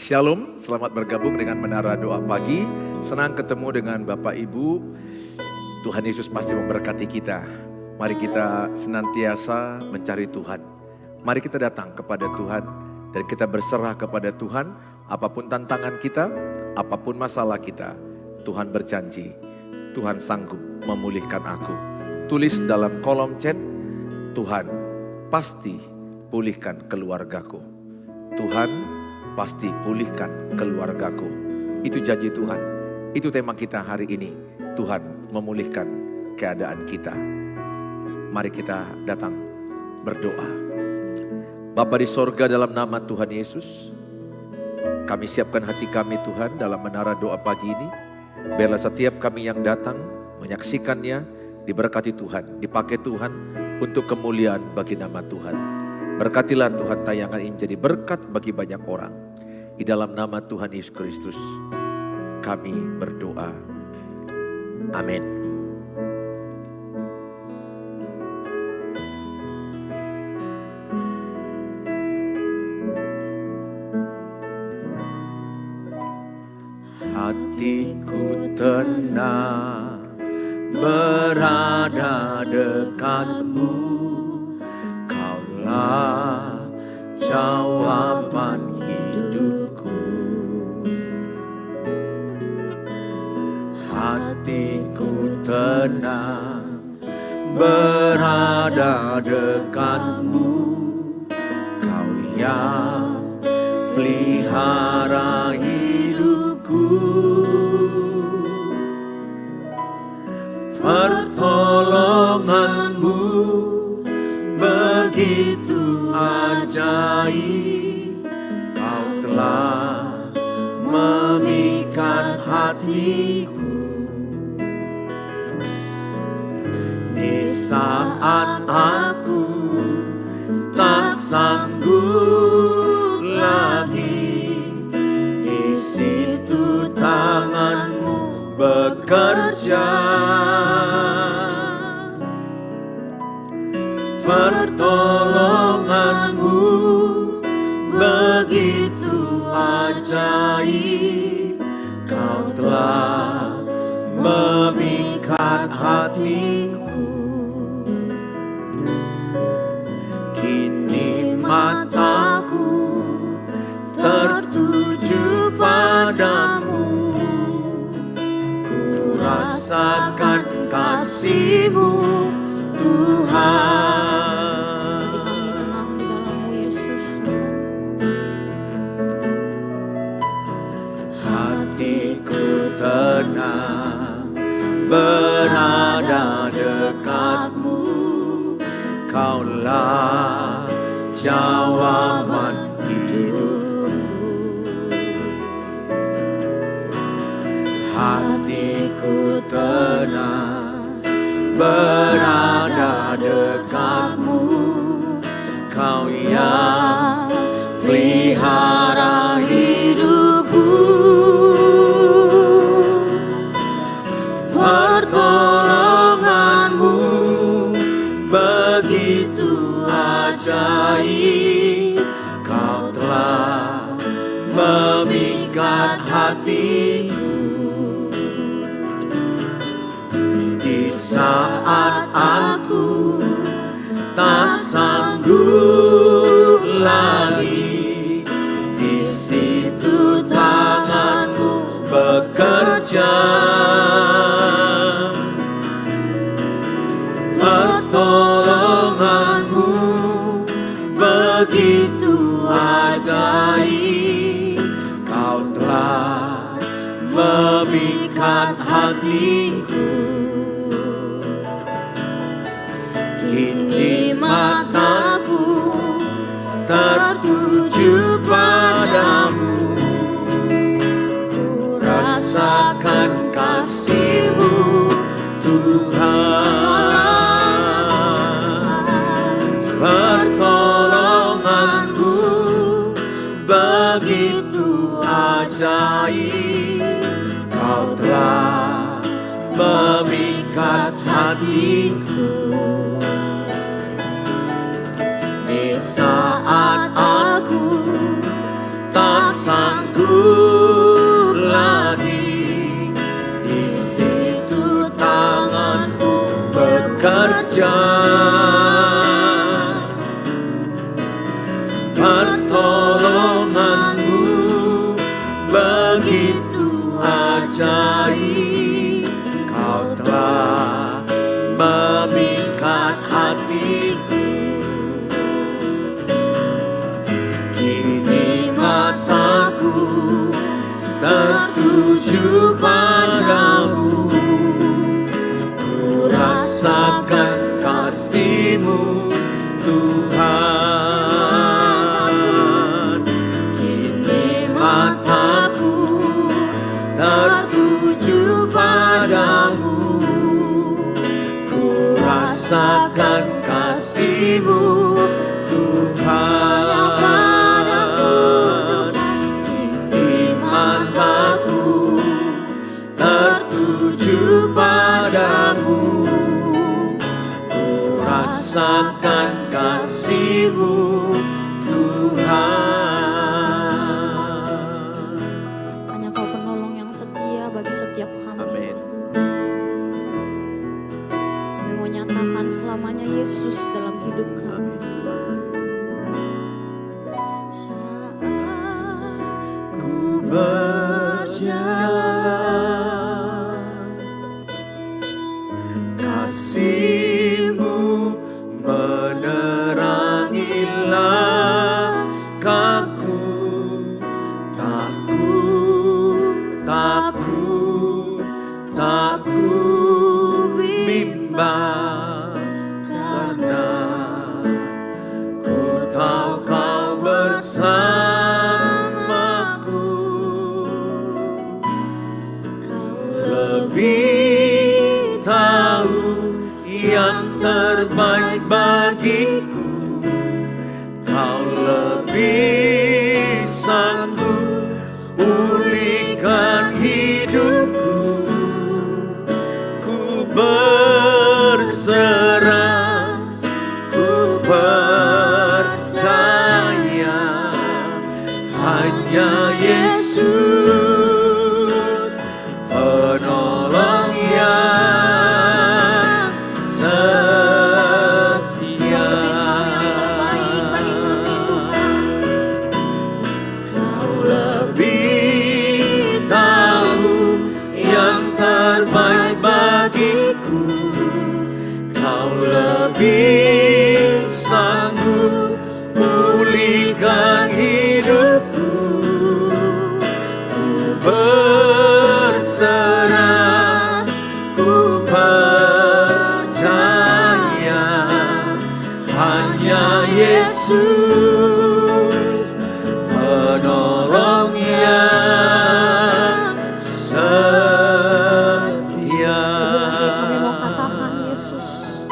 Shalom, selamat bergabung dengan Menara Doa Pagi. Senang ketemu dengan Bapak Ibu. Tuhan Yesus pasti memberkati kita. Mari kita senantiasa mencari Tuhan. Mari kita datang kepada Tuhan dan kita berserah kepada Tuhan. Apapun tantangan kita, apapun masalah kita, Tuhan berjanji, Tuhan sanggup memulihkan aku. Tulis dalam kolom chat, Tuhan pasti pulihkan keluargaku. Tuhan pasti pulihkan keluargaku. Itu janji Tuhan. Itu tema kita hari ini. Tuhan memulihkan keadaan kita. Mari kita datang berdoa. Bapa di sorga, dalam nama Tuhan Yesus, kami siapkan hati kami Tuhan dalam menara doa pagi ini. Biarlah setiap kami yang datang menyaksikannya diberkati Tuhan, dipakai Tuhan untuk kemuliaan bagi nama Tuhan. Berkatilah Tuhan tayangan ini menjadi berkat bagi banyak orang. Di dalam nama Tuhan Yesus Kristus kami berdoa. Amin. Hatiku tenang berada dekatmu. Jawaban hidupku, hatiku tenang berada dekatmu. Kau yang pelihara hidupku, pertolonganmu begitu ajaib. Kau telah memikat hatiku di saat aku tak sanggup lagi. Di situ tanganmu bekerja, pertolonganmu begitu ajaib. Kau telah memikat hatiku. Kini mataku tertuju padamu. Ku rasakan kasih-Mu Tuhan. Tenang berada dekatmu. Kaulah jawaban hidupku. Hatiku tenang berada dekatmu. Kau yang pelihara hidupku, pertolonganmu begitu ajaib. Kau telah memikat hatiku di saat aku tak sanggup lagi. Di situ tanganmu bekerja, pertolonganmu begitu ajaib. Kau telah memikat hatiku. Kini mataku tertuju padamu. Ku rasakan kasih-Mu Tuhan. Pertolonganmu begitu ajaib. Kau telah memikat hatiku. Di saat aku tak sanggup pertolonganmu begitu ajaib. Kau telah memikat hatiku. Kini mataku tertuju padamu. Ku rasakan kasih-Mu Tuhan. Kini mataku tertuju padamu. Ku rasakan kasih-Mu Tuhan. Kini mataku tertuju padamu. Ku rasakan kasih-Mu Tuhan. Hanya Kau penolong yang setia bagi setiap kami. Amin. Kami mau nyatakan selamanya Yesus dalam hidup kami. Saat ku berjalan, kasih-Mu menerangi langkahku. Tak ku bimbang, karena ku tahu Kau bersamaku. Kau Lebih tahu yang terbaik bagiku. Kau lebih sanggup pulihkan hidupku. Ku berserah, ku percaya hanya Yesus penolong yang setia. Kau lebih tahu yang terbaik bagiku. Kau lebih sanggup pulihkan hidupku. Ku berserah, ku percaya hanya Yesus penolong yang setia. kami mau katakan Yesus.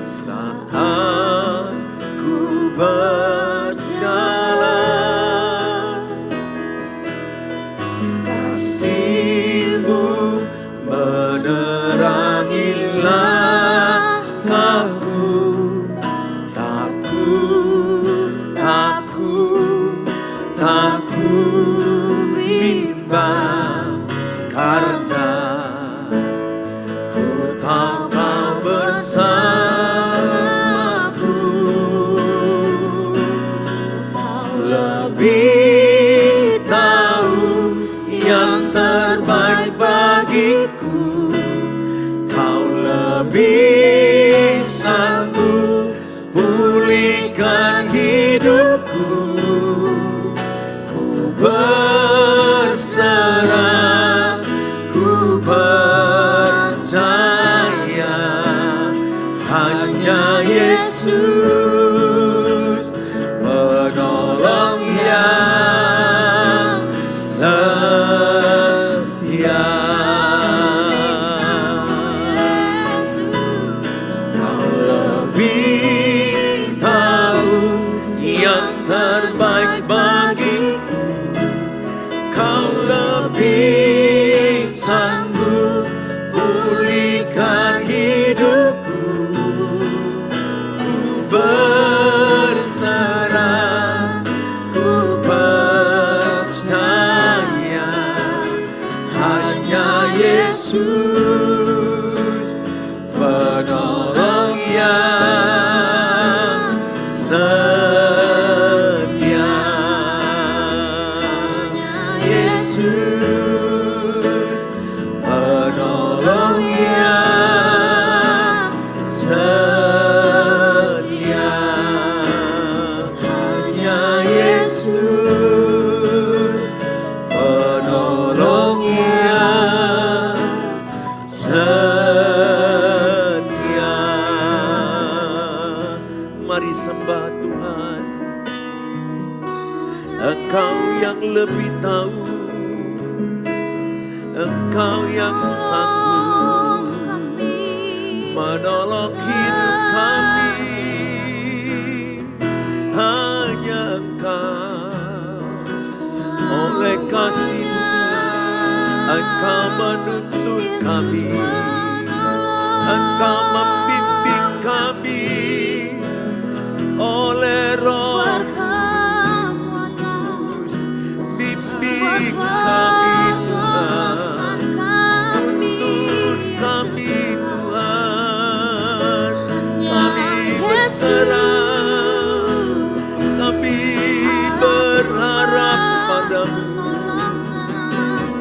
Saat ku berjalan, kasih-Mu menerangi langkahku. Tak ku bimbang, karena ku tahu Kau bersamaku. Kau lebih tahu yang terbaik bagiku. Kau lebih sanggup pulihkan hidupku. Ku berserah, ku percaya hanya Yesus penolong yang setia. Kau lebih tahu mari sembah Tuhan. Engkau yang lebih tahu, Engkau yang sanggup menolong hidup kami. Hanya Engkau, oleh kasih-Mu Engkau menuntun kami, Engkau membimbing kami oleh Roh Kudus. Bimbing kami Tuhan, tuntun kami Tuhan. Kami berserah, kami berharap padamu.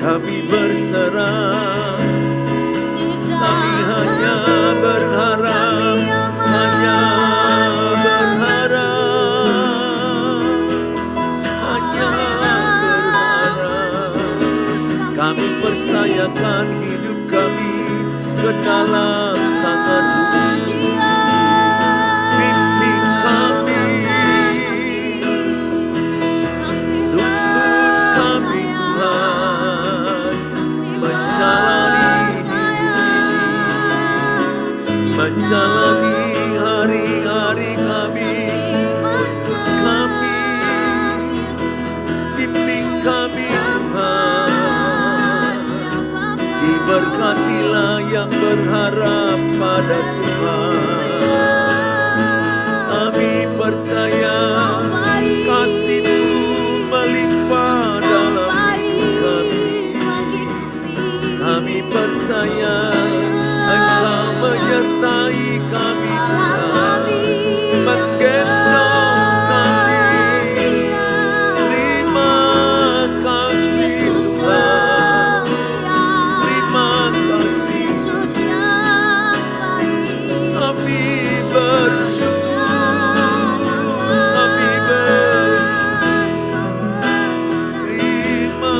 Kami berserah, kami hanya berharap, hanya berharap, hanya berharap. Kami percayakan hidup kami ke dalam tangan-Mu. Bimbing kami, tuntun kami Tuhan, menjalani hari-hari kami untuk kami. Bimbing kami Tuhan, diberkatilah yang berharap pada Tuhan. Kami percaya kasih-Mu melimpah dalam hidup kami. Kami percaya Engkau menyertai kami Tuhan, menggendong kami. Terima kasih Tuhan, terima kasih. Kami bersyukur, kami terima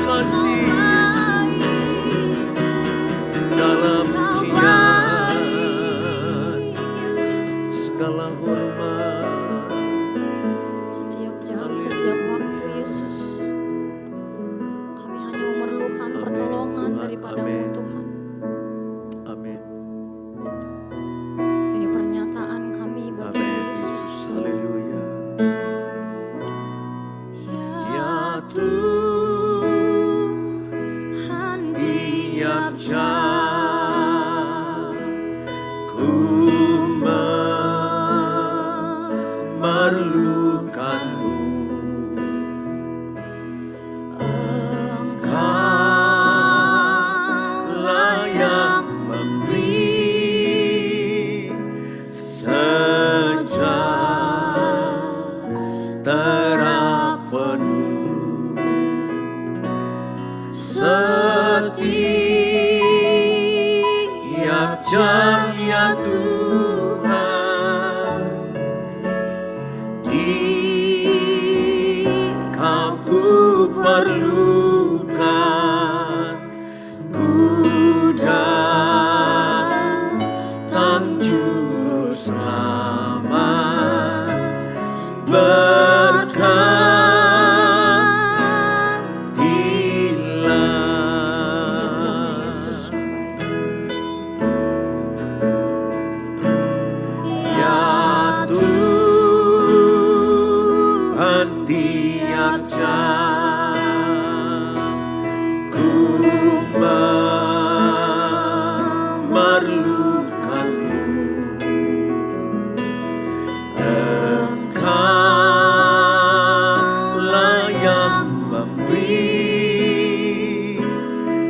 kasih Yesus. Segala pujian, segala hormat. Setiap jam, setiap waktu Yesus, kami hanya memerlukan Amin, pertolongan Tuhan. daripada-Mu Amin. Tuhan. Amin. Ini pernyataan kami bagi Amin. Yesus. Haleluya. Ya Tuhan, tiap jam ku memerlukan-Mu. Engkaulah yang memberi sejahtera penuh. Setiap jam ya Tuhan, Kau ku perlukan. Ku datang juru selamat, berkatilah. Yesus yang baik. Ya Tuhan, tiap jam ku memerlukan-Mu. Engkaulah yang memberi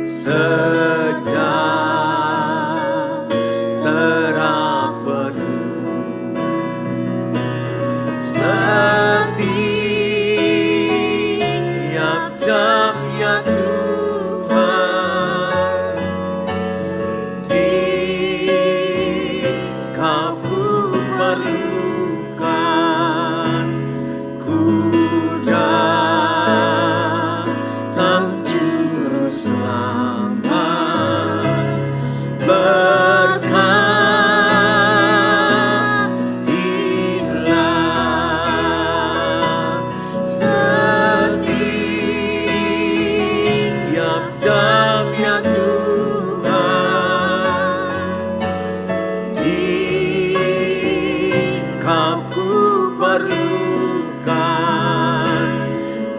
sejahtera penuh. Setiap jam ya Tuhan, Kau ku perlukan. Ku datang juru selamat, berkatilah. perlukan,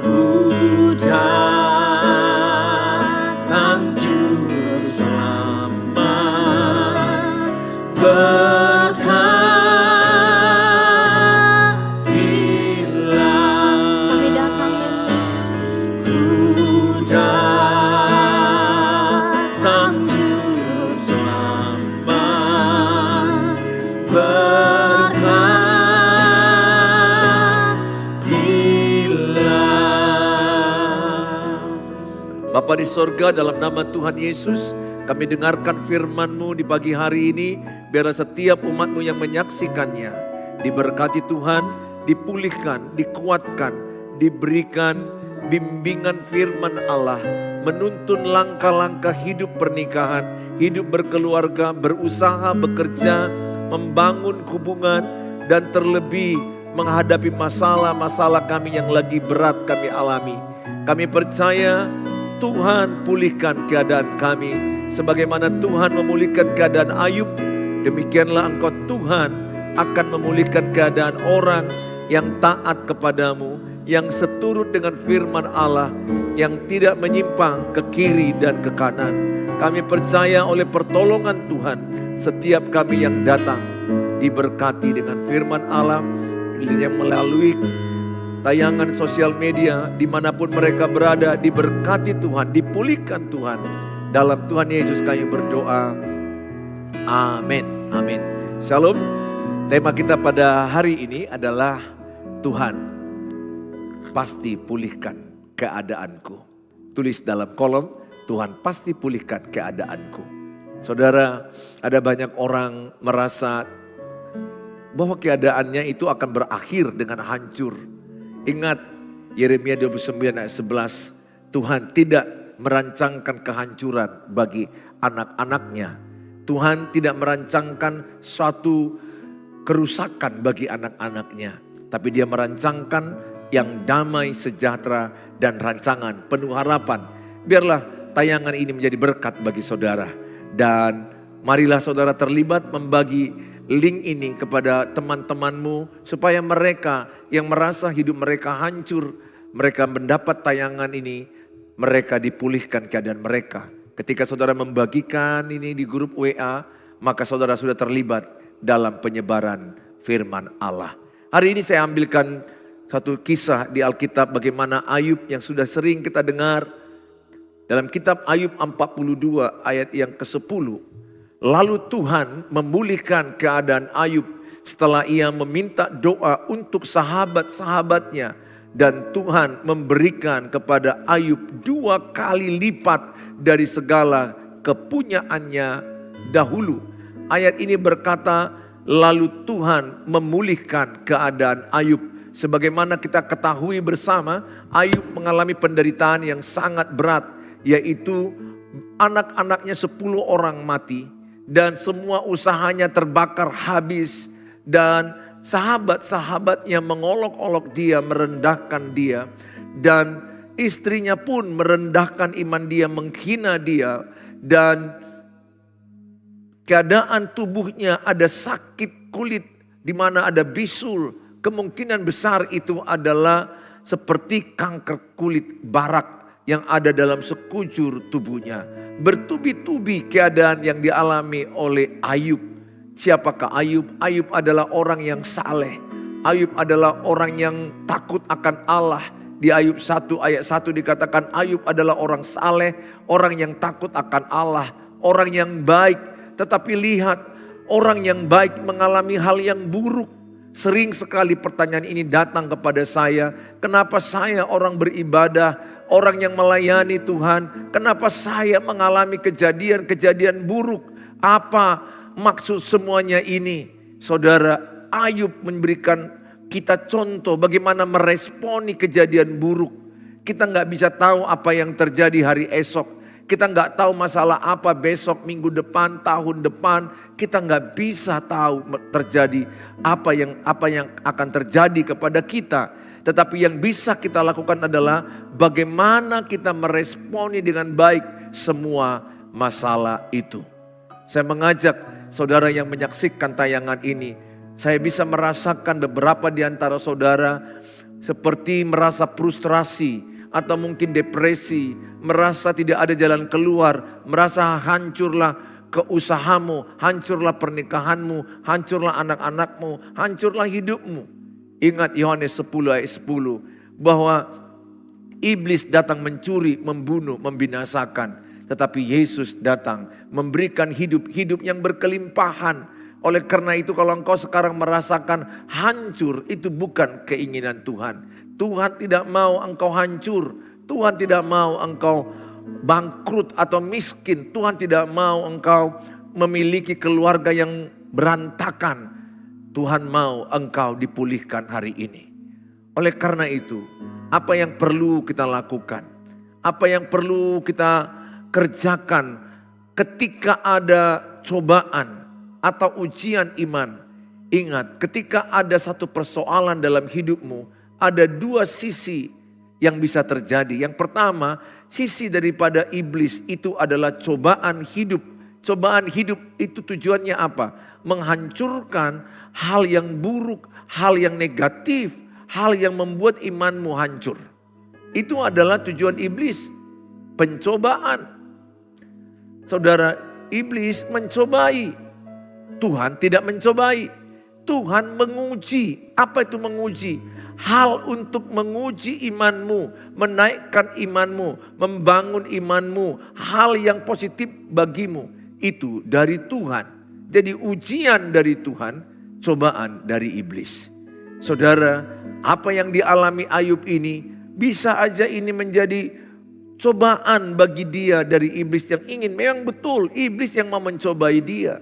ku datang juru selamat, berkatilah. Kami datang Yesus. Ku datang juru selamat, berkatilah. Bapa di sorga, dalam nama Tuhan Yesus, kami dengarkan firman-Mu di pagi hari ini. Biarlah setiap umat-Mu yang menyaksikannya diberkati Tuhan, dipulihkan, dikuatkan, diberikan bimbingan firman Allah, menuntun langkah-langkah hidup pernikahan, hidup berkeluarga, berusaha, bekerja, membangun hubungan, dan terlebih menghadapi masalah-masalah kami yang lagi berat kami alami. Kami percaya Tuhan pulihkan keadaan kami, sebagaimana Tuhan memulihkan keadaan Ayub, demikianlah Engkau Tuhan akan memulihkan keadaan orang yang taat kepadamu, yang seturut dengan firman Allah, yang tidak menyimpang ke kiri dan ke kanan. Kami percaya oleh pertolongan Tuhan, setiap kami yang datang diberkati dengan firman Allah yang melalui tayangan sosial media, dimanapun mereka berada, diberkati Tuhan, dipulihkan Tuhan. Dalam Tuhan Yesus kami berdoa. Amin. Amin. Shalom. Tema kita pada hari ini adalah Tuhan pasti pulihkan keadaanku. Tulis dalam kolom, Tuhan pasti pulihkan keadaanku. Saudara, ada banyak orang merasa bahwa keadaannya itu akan berakhir dengan hancur. Ingat Yeremia 29 ayat 11, Tuhan tidak merancangkan kehancuran bagi anak-anaknya. Tuhan tidak merancangkan suatu kerusakan bagi anak-anaknya. Tapi Dia merancangkan yang damai, sejahtera, dan rancangan penuh harapan. Biarlah tayangan ini menjadi berkat bagi saudara. Dan marilah saudara terlibat membagi link ini kepada teman-temanmu, supaya mereka yang merasa hidup mereka hancur, mereka mendapat tayangan ini, mereka dipulihkan keadaan mereka. Ketika saudara membagikan ini di grup WA, maka saudara sudah terlibat dalam penyebaran firman Allah. Hari ini saya ambilkan satu kisah di Alkitab bagaimana Ayub yang sudah sering kita dengar. Dalam kitab Ayub 42 ayat yang ke-10. Lalu Tuhan memulihkan keadaan Ayub setelah ia meminta doa untuk sahabat-sahabatnya. Dan Tuhan memberikan kepada Ayub 2 kali lipat dari segala kepunyaannya dahulu. Ayat ini berkata, lalu Tuhan memulihkan keadaan Ayub. Sebagaimana kita ketahui bersama, Ayub mengalami penderitaan yang sangat berat. Yaitu anak-anaknya 10 orang mati. Dan semua usahanya terbakar habis. Dan sahabat-sahabatnya mengolok-olok dia, merendahkan dia. Dan istrinya pun merendahkan iman dia, menghina dia. Dan keadaan tubuhnya ada sakit kulit, di mana ada bisul. Kemungkinan besar itu adalah seperti kanker kulit barak yang ada dalam sekujur tubuhnya. Bertubi-tubi keadaan yang dialami oleh Ayub. Siapakah Ayub? Ayub adalah orang yang saleh. Ayub adalah orang yang takut akan Allah. Di Ayub 1 ayat 1 dikatakan Ayub adalah orang saleh, orang yang takut akan Allah, orang yang baik. Tetapi lihat, orang yang baik mengalami hal yang buruk. Sering sekali pertanyaan ini datang kepada saya. Kenapa saya orang beribadah, orang yang melayani Tuhan, kenapa saya mengalami kejadian-kejadian buruk? Apa maksud semuanya ini? Saudara, Ayub memberikan kita contoh bagaimana meresponi kejadian buruk. Kita nggak bisa tahu apa yang terjadi hari esok. Kita nggak tahu masalah apa besok, minggu depan, tahun depan. Kita nggak bisa tahu terjadi apa yang akan terjadi kepada kita. Tetapi yang bisa kita lakukan adalah bagaimana kita meresponi dengan baik semua masalah itu. Saya mengajak saudara yang menyaksikan tayangan ini, Saya bisa merasakan beberapa di antara saudara seperti merasa frustrasi atau mungkin depresi, merasa tidak ada jalan keluar, merasa hancurlah keusahamu, hancurlah pernikahanmu, hancurlah anak-anakmu, hancurlah hidupmu. Ingat Yohanes 10 ayat 10 bahwa iblis datang mencuri, membunuh, membinasakan. Tetapi Yesus datang memberikan hidup yang berkelimpahan. Oleh karena itu kalau engkau sekarang merasakan hancur, itu bukan keinginan Tuhan. Tuhan tidak mau engkau hancur. Tuhan tidak mau engkau bangkrut atau miskin. Tuhan tidak mau engkau memiliki keluarga yang berantakan. Tuhan mau engkau dipulihkan hari ini. Oleh karena itu, apa yang perlu kita lakukan? Apa yang perlu kita kerjakan ketika ada cobaan atau ujian iman? Ingat, ketika ada satu persoalan dalam hidupmu, ada dua sisi yang bisa terjadi. Yang pertama, sisi daripada iblis itu adalah cobaan hidup. Cobaan hidup itu tujuannya apa? Menghancurkan hal yang buruk, hal yang negatif, hal yang membuat imanmu hancur. Itu adalah tujuan iblis. Pencobaan. Saudara, iblis mencobai. Tuhan tidak mencobai. Tuhan menguji. Apa itu menguji? Hal untuk menguji imanmu, menaikkan imanmu, membangun imanmu. Hal yang positif bagimu. Itu dari Tuhan. Jadi ujian dari Tuhan, cobaan dari iblis. Saudara, apa yang dialami Ayub ini, bisa aja ini menjadi cobaan bagi dia dari iblis yang ingin. Memang betul, iblis yang mau mencobai dia.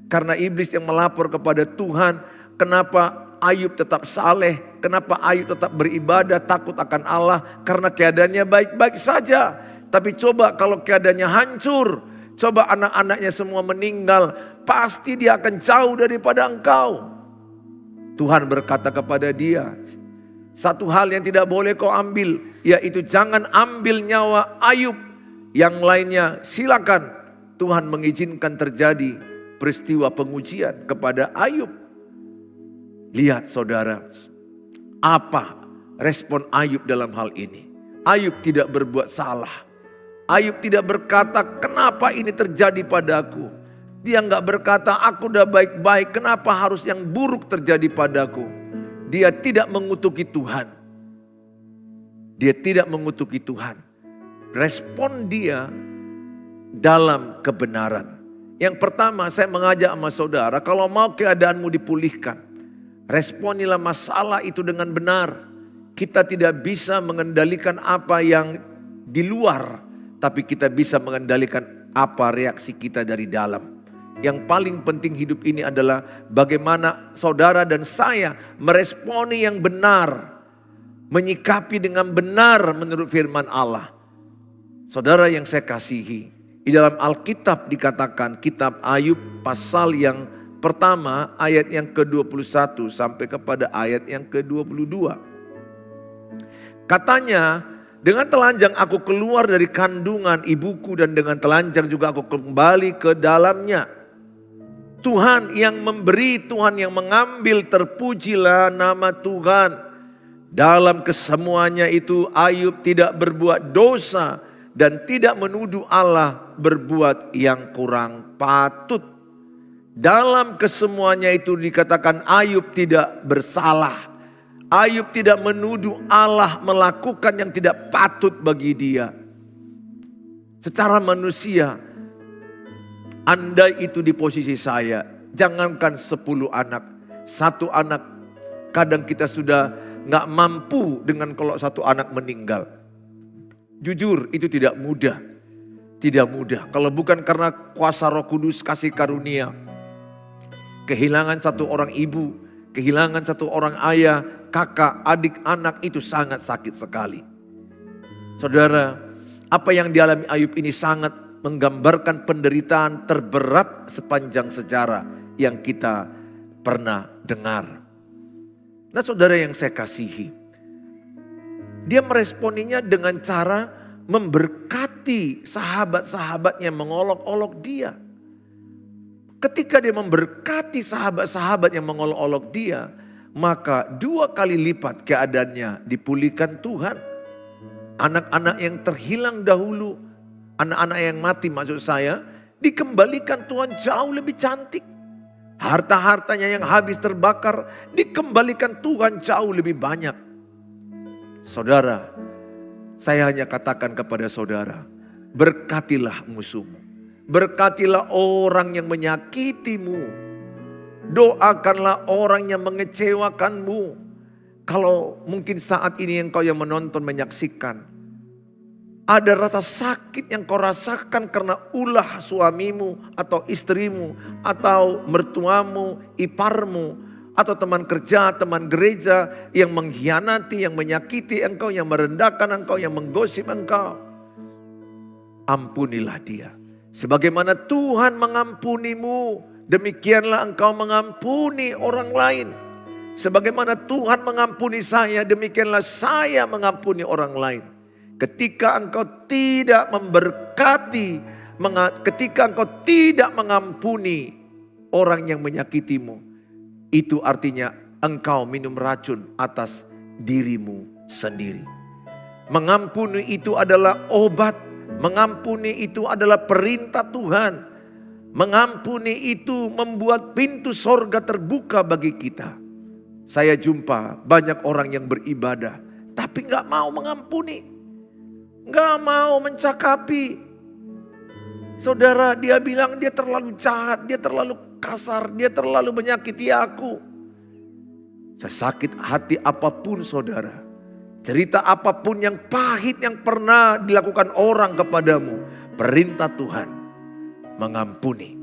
Karena iblis yang melapor kepada Tuhan, kenapa Ayub tetap saleh, kenapa Ayub tetap beribadah, takut akan Allah, karena keadaannya baik-baik saja. Tapi coba kalau keadaannya hancur, coba anak-anaknya semua meninggal, pasti dia akan jauh daripada engkau. Tuhan berkata kepada dia, satu hal yang tidak boleh kau ambil, yaitu jangan ambil nyawa Ayub. Yang lainnya silakan. Tuhan mengizinkan terjadi peristiwa pengujian kepada Ayub. Lihat saudara, apa respon Ayub dalam hal ini? Ayub tidak berbuat salah. Ayub tidak berkata, kenapa ini terjadi padaku? Dia enggak berkata, aku udah baik-baik, kenapa harus yang buruk terjadi padaku? Dia tidak mengutuki Tuhan. Dia tidak mengutuki Tuhan. Respon dia dalam kebenaran. Yang pertama, saya mengajak sama saudara, kalau mau keadaanmu dipulihkan, responilah masalah itu dengan benar. Kita tidak bisa mengendalikan apa yang di luar, tapi kita bisa mengendalikan apa reaksi kita dari dalam. Yang paling penting hidup ini adalah bagaimana saudara dan saya meresponi yang benar, menyikapi dengan benar menurut firman Allah. Saudara yang saya kasihi, di dalam Alkitab dikatakan kitab Ayub pasal yang pertama ayat yang ke-21 sampai kepada ayat yang ke-22. Katanya, dengan telanjang aku keluar dari kandungan ibuku dan dengan telanjang juga aku kembali ke dalamnya. Tuhan yang memberi, Tuhan yang mengambil, terpujilah nama Tuhan. Dalam kesemuanya itu Ayub tidak berbuat dosa dan tidak menuduh Allah berbuat yang kurang patut. Dalam kesemuanya itu dikatakan Ayub tidak bersalah. Ayub tidak menuduh Allah melakukan yang tidak patut bagi dia. Secara manusia, andai itu di posisi saya, jangankan 10 anak, 1 anak, kadang kita sudah gak mampu dengan kalau 1 anak meninggal. Jujur itu tidak mudah. Tidak mudah. Kalau bukan karena kuasa Roh Kudus kasih karunia. Kehilangan 1 orang ibu, kehilangan 1 orang ayah, kakak, adik, anak itu sangat sakit sekali. Saudara, apa yang dialami Ayub ini sangat menggambarkan penderitaan terberat sepanjang sejarah yang kita pernah dengar. Nah saudara yang saya kasihi, dia meresponinya dengan cara memberkati sahabat-sahabatnya, mengolok-olok dia. Ketika dia memberkati sahabat-sahabat yang mengolok-olok dia, maka 2 kali lipat keadaannya dipulihkan Tuhan. Anak-anak yang terhilang dahulu, anak-anak yang mati maksud saya, dikembalikan Tuhan jauh lebih cantik. Harta-hartanya yang habis terbakar, dikembalikan Tuhan jauh lebih banyak. Saudara, saya hanya katakan kepada saudara, berkatilah musuhmu. Berkatilah orang yang menyakitimu. Doakanlah orang yang mengecewakanmu. Kalau mungkin saat ini engkau yang menonton, menyaksikan, ada rasa sakit yang kau rasakan karena ulah suamimu atau istrimu atau mertuamu, iparmu, atau teman kerja, teman gereja yang mengkhianati, yang menyakiti engkau, yang merendahkan engkau, yang menggosip engkau. Ampunilah dia. Sebagaimana Tuhan mengampunimu, demikianlah engkau mengampuni orang lain. Sebagaimana Tuhan mengampuni saya, demikianlah saya mengampuni orang lain. Ketika engkau tidak memberkati, ketika engkau tidak mengampuni orang yang menyakitimu, itu artinya engkau minum racun atas dirimu sendiri. Mengampuni itu adalah obat. Mengampuni itu adalah perintah Tuhan. Mengampuni itu membuat pintu sorga terbuka bagi kita. Saya jumpa banyak orang yang beribadah, tapi gak mau mengampuni. Gak mau mencakapi. Saudara, dia bilang dia terlalu jahat, dia terlalu kasar, dia terlalu menyakiti aku. Sesakit hati apapun saudara, cerita apapun yang pahit yang pernah dilakukan orang kepadamu, perintah Tuhan mengampuni.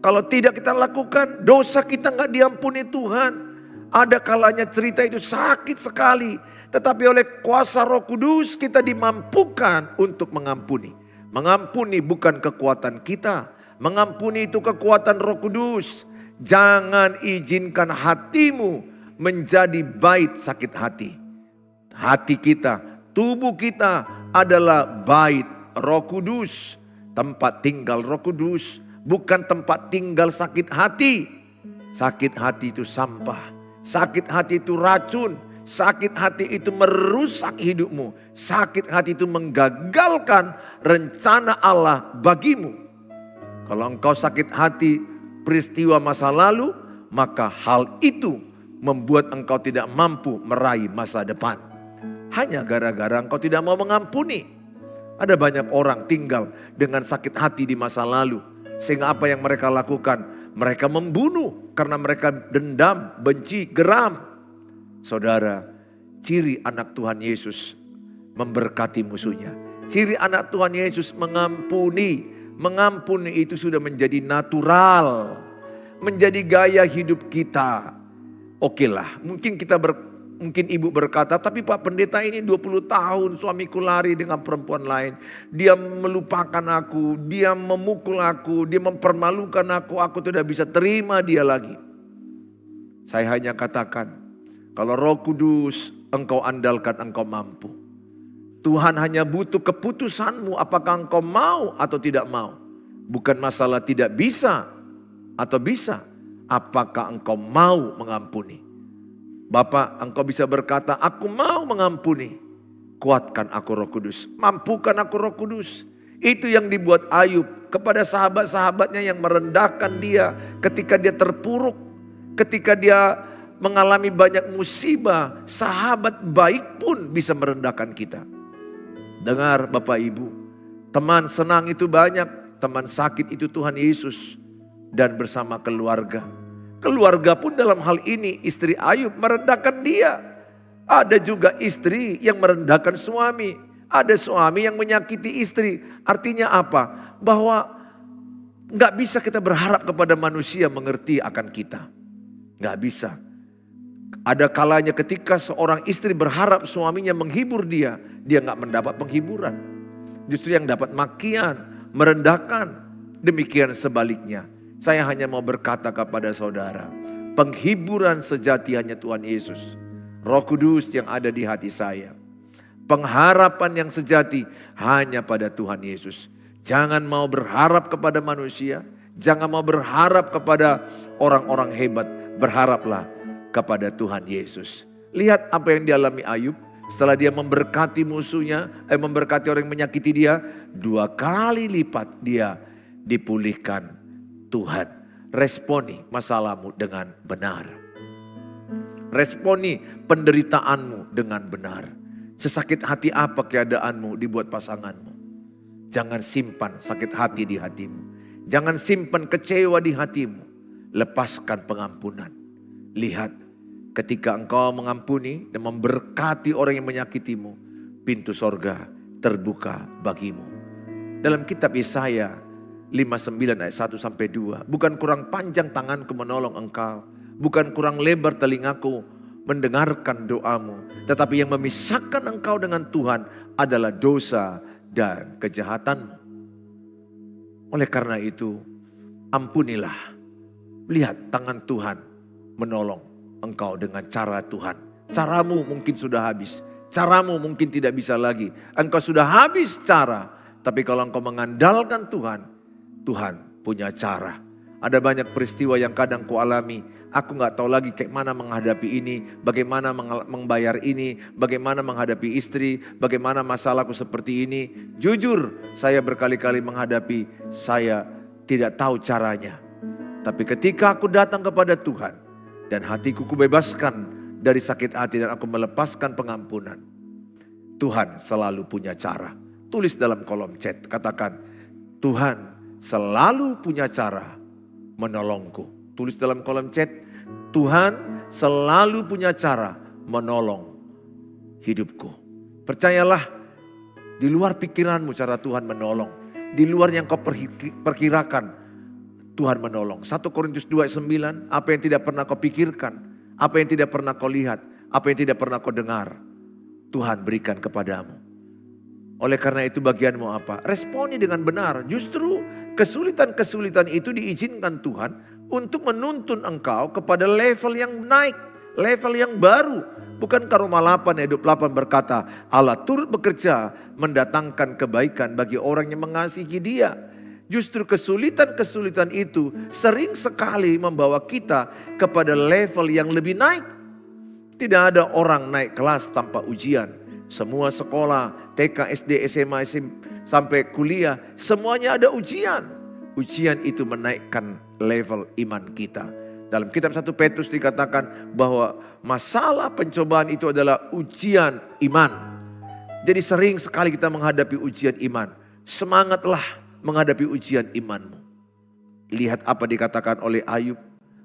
Kalau tidak kita lakukan, dosa kita gak diampuni Tuhan. Ada kalanya cerita itu sakit sekali, tetapi oleh kuasa Roh Kudus kita dimampukan untuk mengampuni. Mengampuni bukan kekuatan kita, mengampuni itu kekuatan Roh Kudus. Jangan izinkan hatimu menjadi bait sakit hati. Hati kita, tubuh kita adalah bait Roh Kudus. Tempat tinggal Roh Kudus, bukan tempat tinggal sakit hati. Sakit hati itu sampah. Sakit hati itu racun. Sakit hati itu merusak hidupmu. Sakit hati itu menggagalkan rencana Allah bagimu. Kalau engkau sakit hati peristiwa masa lalu, maka hal itu membuat engkau tidak mampu meraih masa depan. Hanya gara-gara engkau tidak mau mengampuni. Ada banyak orang tinggal dengan sakit hati di masa lalu. Sehingga apa yang mereka lakukan? Mereka membunuh karena mereka dendam, benci, geram. Saudara, ciri anak Tuhan Yesus memberkati musuhnya. Ciri anak Tuhan Yesus mengampuni. Mengampuni itu sudah menjadi natural. Menjadi gaya hidup kita. Oke lah, mungkin mungkin ibu berkata, tapi Pak Pendeta ini 20 tahun suamiku lari dengan perempuan lain. Dia melupakan aku, dia memukul aku, dia mempermalukan aku tidak bisa terima dia lagi. Saya hanya katakan, kalau Roh Kudus engkau andalkan, engkau mampu. Tuhan hanya butuh keputusanmu apakah engkau mau atau tidak mau. Bukan masalah tidak bisa atau bisa, apakah engkau mau mengampuni. Bapak, engkau bisa berkata, aku mau mengampuni. Kuatkan aku Roh Kudus. Mampukan aku Roh Kudus. Itu yang dibuat Ayub kepada sahabat-sahabatnya yang merendahkan dia ketika dia terpuruk. Ketika dia mengalami banyak musibah, sahabat baik pun bisa merendahkan kita. Dengar Bapak Ibu, teman senang itu banyak, teman sakit itu Tuhan Yesus dan bersama keluarga. Keluarga pun dalam hal ini istri Ayub merendahkan dia. Ada juga istri yang merendahkan suami. Ada suami yang menyakiti istri. Artinya apa? Bahwa gak bisa kita berharap kepada manusia mengerti akan kita. Gak bisa. Ada kalanya ketika seorang istri berharap suaminya menghibur dia. Dia gak mendapat penghiburan. Justru yang dapat makian, merendahkan. Demikian sebaliknya. Saya hanya mau berkata kepada saudara, penghiburan sejati hanya Tuhan Yesus. Roh Kudus yang ada di hati saya. Pengharapan yang sejati hanya pada Tuhan Yesus. Jangan mau berharap kepada manusia. Jangan mau berharap kepada orang-orang hebat. Berharaplah kepada Tuhan Yesus. Lihat apa yang dialami Ayub. Setelah dia memberkati musuhnya, memberkati orang yang menyakiti dia, 2 kali lipat dia dipulihkan Tuhan. Responi masalahmu dengan benar. Responi penderitaanmu dengan benar. Sesakit hati apa keadaanmu dibuat pasanganmu. Jangan simpan sakit hati di hatimu. Jangan simpan kecewa di hatimu. Lepaskan pengampunan. Lihat, ketika engkau mengampuni dan memberkati orang yang menyakitimu, pintu sorga terbuka bagimu. Dalam kitab Yesaya 59 ayat 1-2. Bukan kurang panjang tanganku menolong engkau. Bukan kurang lebar telingaku mendengarkan doamu. Tetapi yang memisahkan engkau dengan Tuhan adalah dosa dan kejahatanmu. Oleh karena itu, ampunilah. Lihat tangan Tuhan menolong engkau dengan cara Tuhan. Caramu mungkin sudah habis. Caramu mungkin tidak bisa lagi. Engkau sudah habis cara. Tapi kalau engkau mengandalkan Tuhan, Tuhan punya cara. Ada banyak peristiwa yang kadang ku alami. Aku gak tahu lagi kayak mana menghadapi ini. Bagaimana membayar ini. Bagaimana menghadapi istri. Bagaimana masalahku seperti ini. Jujur saya berkali-kali menghadapi. Saya tidak tahu caranya. Tapi ketika aku datang kepada Tuhan. Dan hatiku kubebaskan dari sakit hati dan aku melepaskan pengampunan. Tuhan selalu punya cara. Tulis dalam kolom chat, katakan, Tuhan selalu punya cara menolongku. Tulis dalam kolom chat, Tuhan selalu punya cara menolong hidupku. Percayalah, di luar pikiranmu cara Tuhan menolong. Di luar yang kau perkirakan, Tuhan menolong. 1 Korintus 2 ayat 9, apa yang tidak pernah kau pikirkan, apa yang tidak pernah kau lihat, apa yang tidak pernah kau dengar, Tuhan berikan kepadamu. Oleh karena itu bagianmu apa? Responi dengan benar. Justru kesulitan-kesulitan itu diizinkan Tuhan untuk menuntun engkau kepada level yang naik, level yang baru. Bukankah Roma 8 ayat 28 berkata, Allah turut bekerja mendatangkan kebaikan bagi orang yang mengasihi Dia. Justru kesulitan-kesulitan itu sering sekali membawa kita kepada level yang lebih naik. Tidak ada orang naik kelas tanpa ujian. Semua sekolah, TK, SD, SMA, sampai kuliah, semuanya ada ujian. Ujian itu menaikkan level iman kita. Dalam kitab 1 Petrus dikatakan bahwa masalah pencobaan itu adalah ujian iman. Jadi sering sekali kita menghadapi ujian iman. Semangatlah menghadapi ujian imanmu. Lihat apa dikatakan oleh Ayub.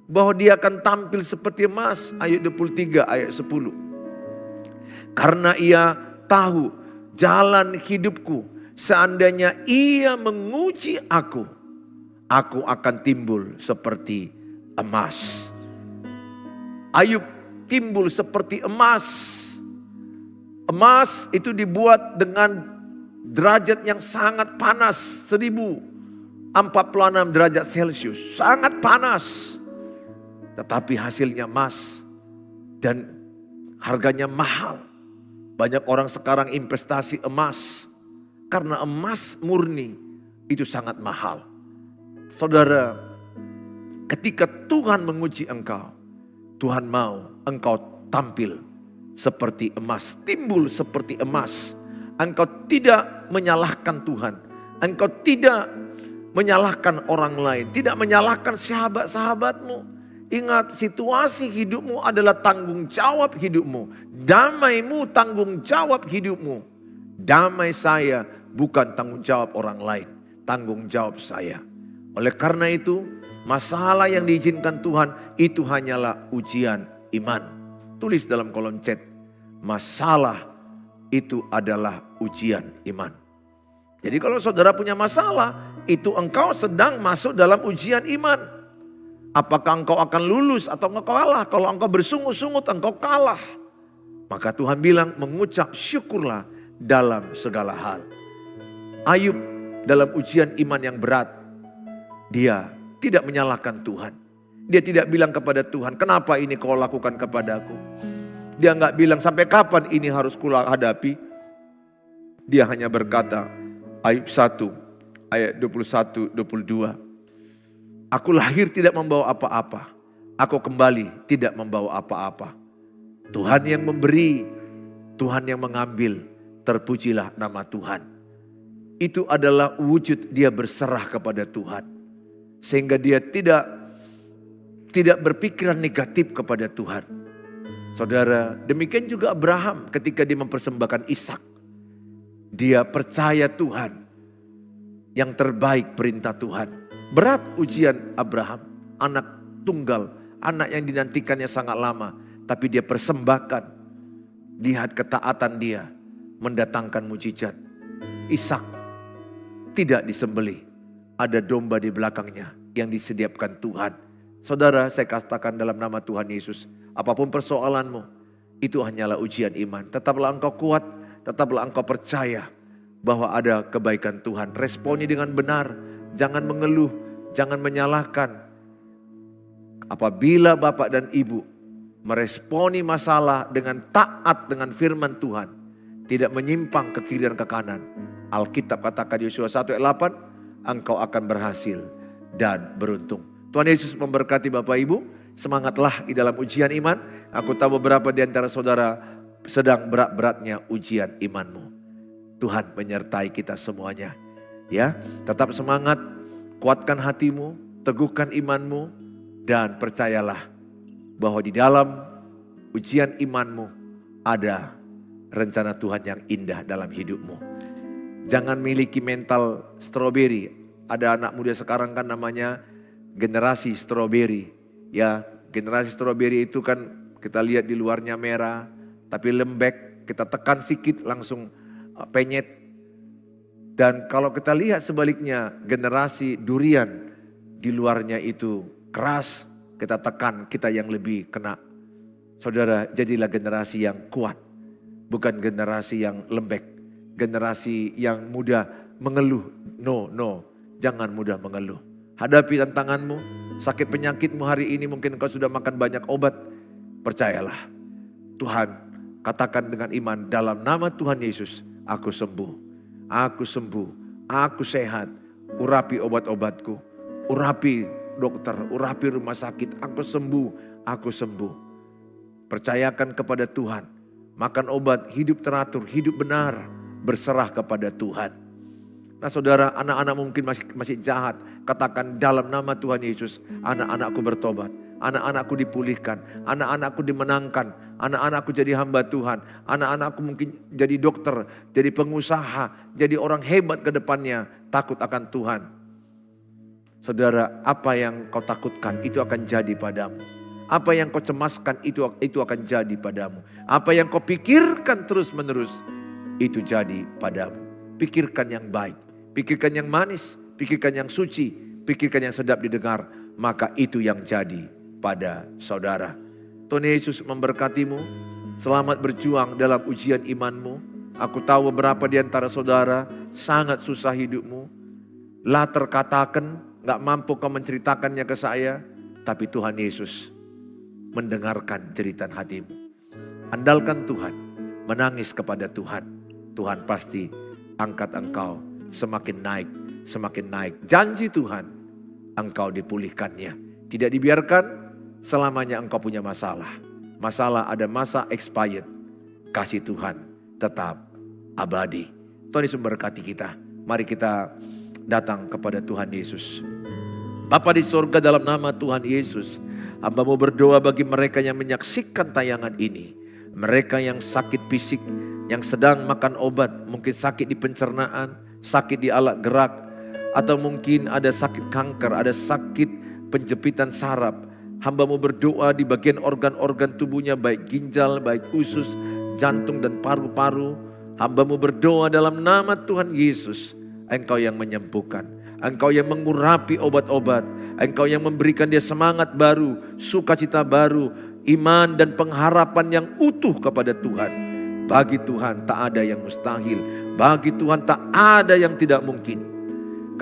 Bahwa dia akan tampil seperti emas. Ayat 23 ayat 10. Karena ia tahu jalan hidupku. Seandainya ia menguji aku akan timbul seperti emas. Ayub timbul seperti emas. Emas itu dibuat dengan derajat yang sangat panas, 1046 derajat Celcius, sangat panas. Tetapi hasilnya emas dan harganya mahal. Banyak orang sekarang investasi emas karena emas murni itu sangat mahal. Saudara, ketika Tuhan menguji engkau, Tuhan mau engkau tampil seperti emas, timbul seperti emas. Engkau tidak menyalahkan Tuhan. Engkau tidak menyalahkan orang lain. Tidak menyalahkan sahabat-sahabatmu. Ingat, situasi hidupmu adalah tanggung jawab hidupmu. Damaimu tanggung jawab hidupmu. Damai saya bukan tanggung jawab orang lain. Tanggung jawab saya. Oleh karena itu, masalah yang diizinkan Tuhan itu hanyalah ujian iman. Tulis dalam kolom chat, masalah itu adalah ujian iman. Jadi kalau saudara punya masalah, itu engkau sedang masuk dalam ujian iman. Apakah engkau akan lulus atau engkau kalah? Kalau engkau bersungut-sungut, engkau kalah. Maka Tuhan bilang, mengucap syukurlah dalam segala hal. Ayub dalam ujian iman yang berat, dia tidak menyalahkan Tuhan. Dia tidak bilang kepada Tuhan, kenapa ini kau lakukan kepadaku? Dia enggak bilang sampai kapan ini harus kuhadapi. Dia hanya berkata, Ayub 1 ayat 21-22. Aku lahir tidak membawa apa-apa. Aku kembali tidak membawa apa-apa. Tuhan yang memberi, Tuhan yang mengambil. Terpujilah nama Tuhan. Itu adalah wujud dia berserah kepada Tuhan. Sehingga dia tidak berpikiran negatif kepada Tuhan. Saudara, demikian juga Abraham ketika dia mempersembahkan Ishak. Dia percaya Tuhan. Yang terbaik perintah Tuhan. Berat ujian Abraham. Anak tunggal. Anak yang dinantikannya sangat lama. Tapi dia persembahkan. Lihat ketaatan dia. Mendatangkan mujizat. Ishak tidak disembelih. Ada domba di belakangnya. Yang disediakan Tuhan. Saudara, saya katakan dalam nama Tuhan Yesus. Apapun persoalanmu. Itu hanyalah ujian iman. Tetaplah engkau kuat. Tetaplah engkau percaya. Bahwa ada kebaikan Tuhan. Responi dengan benar. Jangan mengeluh. Jangan menyalahkan. Apabila Bapak dan Ibu meresponi masalah dengan taat dengan firman Tuhan. Tidak menyimpang ke kiri dan ke kanan. Alkitab katakan Yosua 1 ayat 8. Engkau akan berhasil dan beruntung. Tuhan Yesus memberkati Bapak Ibu. Semangatlah di dalam ujian iman. Aku tahu beberapa di antara saudara sedang berat-beratnya ujian imanmu. Tuhan menyertai kita semuanya. Ya, tetap semangat, kuatkan hatimu, teguhkan imanmu, dan percayalah bahwa di dalam ujian imanmu ada rencana Tuhan yang indah dalam hidupmu. Jangan miliki mental stroberi. Ada anak muda sekarang kan namanya generasi stroberi. Ya, generasi stroberi itu kan kita lihat di luarnya merah, tapi lembek. Kita tekan sedikit langsung penyet. Dan kalau kita lihat sebaliknya generasi durian di luarnya itu keras, kita tekan kita yang lebih kena. Saudara, jadilah generasi yang kuat, bukan generasi yang lembek, generasi yang mudah mengeluh. No, jangan mudah mengeluh. Hadapi tantanganmu, sakit penyakitmu hari ini mungkin kau sudah makan banyak obat. Percayalah, Tuhan katakan dengan iman dalam nama Tuhan Yesus. Aku sembuh, aku sehat, urapi obat-obatku, urapi dokter, urapi rumah sakit, aku sembuh. Percayakan kepada Tuhan, makan obat, hidup teratur, hidup benar, berserah kepada Tuhan. Nah saudara, anak-anak mungkin masih jahat, katakan dalam nama Tuhan Yesus, anak-anakku bertobat. Anak-anakku dipulihkan, anak-anakku dimenangkan, anak-anakku jadi hamba Tuhan, anak-anakku mungkin jadi dokter, jadi pengusaha, jadi orang hebat ke depannya, takut akan Tuhan. Saudara, apa yang kau takutkan itu akan jadi padamu. Apa yang kau cemaskan itu akan jadi padamu. Apa yang kau pikirkan terus menerus itu jadi padamu. Pikirkan yang baik, pikirkan yang manis, pikirkan yang suci, pikirkan yang sedap didengar, maka itu yang jadi pada saudara. Tuhan Yesus memberkatimu. Selamat berjuang dalam ujian imanmu. Aku tahu beberapa di antara saudara sangat susah hidupmu. Lah terkatakan, gak mampu kau menceritakannya ke saya. Tapi Tuhan Yesus mendengarkan jeritan hatimu. Andalkan Tuhan, menangis kepada Tuhan. Tuhan pasti angkat engkau semakin naik. Janji Tuhan, engkau dipulihkannya. Tidak dibiarkan selamanya engkau punya masalah. Masalah ada masa expired. Kasih Tuhan tetap abadi. Tuhan Yesus memberkati kita. Mari kita datang kepada Tuhan Yesus. Bapa di surga, dalam nama Tuhan Yesus, hamba-Mu berdoa bagi mereka yang menyaksikan tayangan ini. Mereka yang sakit fisik, yang sedang makan obat, mungkin sakit di pencernaan, sakit di alat gerak, atau mungkin ada sakit kanker, ada sakit penjepitan saraf. Hamba-Mu berdoa di bagian organ-organ tubuhnya, baik ginjal, baik usus, jantung dan paru-paru. Hamba-Mu berdoa dalam nama Tuhan Yesus. Engkau yang menyembuhkan, Engkau yang mengurapi obat-obat, Engkau yang memberikan dia semangat baru, sukacita baru, iman dan pengharapan yang utuh kepada Tuhan. Bagi Tuhan tak ada yang mustahil, bagi Tuhan tak ada yang tidak mungkin.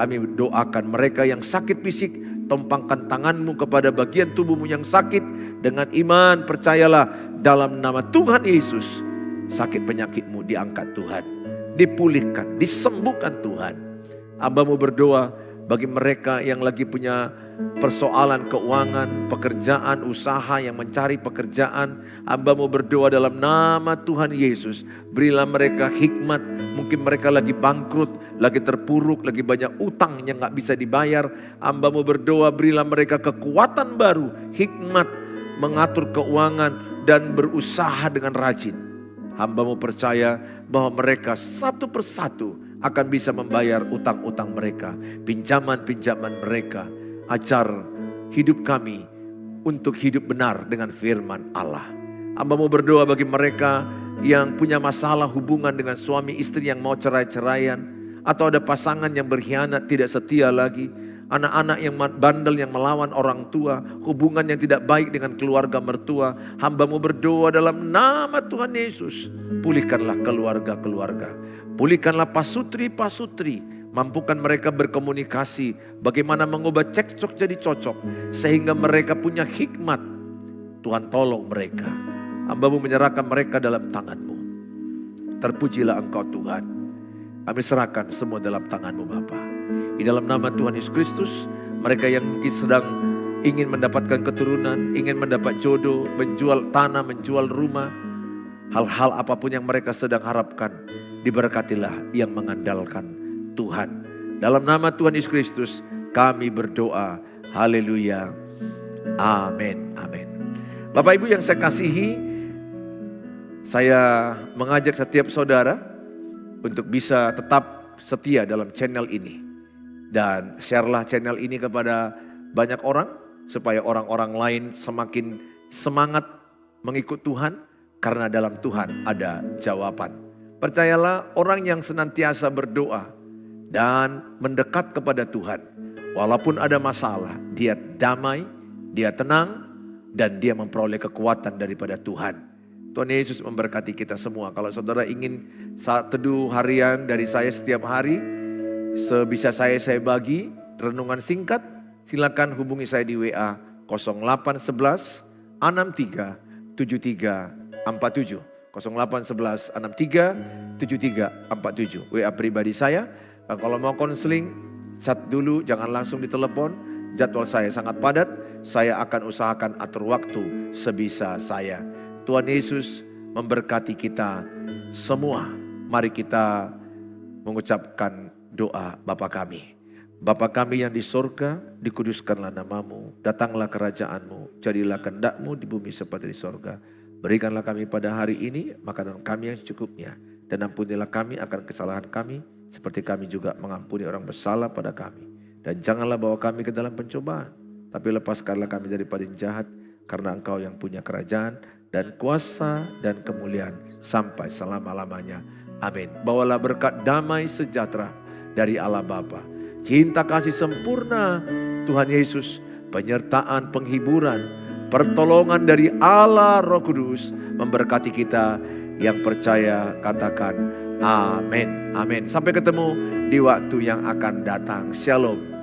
Kami doakan mereka yang sakit fisik, tumpangkan tangan-Mu kepada bagian tubuhmu yang sakit. Dengan iman percayalah dalam nama Tuhan Yesus, sakit penyakitmu diangkat Tuhan, dipulihkan, disembuhkan Tuhan. Hamba-Mu berdoa bagi mereka yang lagi punya persoalan keuangan, pekerjaan, usaha yang mencari pekerjaan. Hamba-Mu berdoa dalam nama Tuhan Yesus. Berilah mereka hikmat. Mungkin mereka lagi bangkrut, lagi terpuruk, lagi banyak utang yang gak bisa dibayar. Hamba-Mu berdoa berilah mereka kekuatan baru, hikmat mengatur keuangan dan berusaha dengan rajin. Hamba-Mu percaya bahwa mereka satu persatu akan bisa membayar utang-utang mereka, pinjaman-pinjaman mereka. Ajar hidup kami untuk hidup benar dengan firman Allah. Hamba-Mu berdoa bagi mereka yang punya masalah hubungan dengan suami istri yang mau cerai-ceraian, atau ada pasangan yang berkhianat tidak setia lagi, anak-anak yang bandel yang melawan orang tua, hubungan yang tidak baik dengan keluarga mertua. Hamba-Mu berdoa dalam nama Tuhan Yesus, pulihkanlah keluarga-keluarga, pulihkanlah pasutri-pasutri. Mampukan mereka berkomunikasi, bagaimana mengubah cekcok jadi cocok, sehingga mereka punya hikmat. Tuhan tolong mereka. Hamba-Mu menyerahkan mereka dalam tangan-Mu. Terpujilah Engkau Tuhan. Kami serahkan semua dalam tangan-Mu Bapa. Di dalam nama Tuhan Yesus Kristus, mereka yang mungkin sedang ingin mendapatkan keturunan, ingin mendapat jodoh, menjual tanah, menjual rumah, hal-hal apapun yang mereka sedang harapkan, diberkatilah yang mengandalkan Tuhan. Dalam nama Tuhan Yesus Kristus kami berdoa. Haleluya. Amin. Amin. Bapak Ibu yang saya kasihi, saya mengajak setiap saudara untuk bisa tetap setia dalam channel ini. Dan sharelah channel ini kepada banyak orang, supaya orang-orang lain semakin semangat mengikut Tuhan, karena dalam Tuhan ada jawaban. Percayalah, orang yang senantiasa berdoa dan mendekat kepada Tuhan, walaupun ada masalah, dia damai, dia tenang, dan dia memperoleh kekuatan daripada Tuhan. Tuhan Yesus memberkati kita semua. Kalau saudara ingin saat teduh harian dari saya setiap hari, sebisa saya bagi renungan singkat, silakan hubungi saya di WA 0811 63 73 47 0811 63 73 47 WA pribadi saya. Dan kalau mau konseling, chat dulu, jangan langsung ditelepon. Jadwal saya sangat padat, saya akan usahakan atur waktu sebisa saya. Tuhan Yesus memberkati kita semua. Mari kita mengucapkan doa Bapa kami. Bapa kami yang di surga, dikuduskanlah namamu, datanglah kerajaanmu, jadilah kehendak-Mu di bumi seperti di surga. Berikanlah kami pada hari ini makanan kami yang secukupnya, dan ampunilah kami akan kesalahan kami, seperti kami juga mengampuni orang bersalah pada kami. Dan janganlah bawa kami ke dalam pencobaan, tapi lepaskanlah kami daripada yang jahat, karena Engkau yang punya kerajaan dan kuasa dan kemuliaan sampai selama-lamanya. Amin. Bawalah berkat damai sejahtera dari Allah Bapa, cinta kasih sempurna Tuhan Yesus, penyertaan penghiburan, pertolongan dari Allah Roh Kudus memberkati kita. Yang percaya katakan amin. Amin. Sampai ketemu di waktu yang akan datang. Shalom.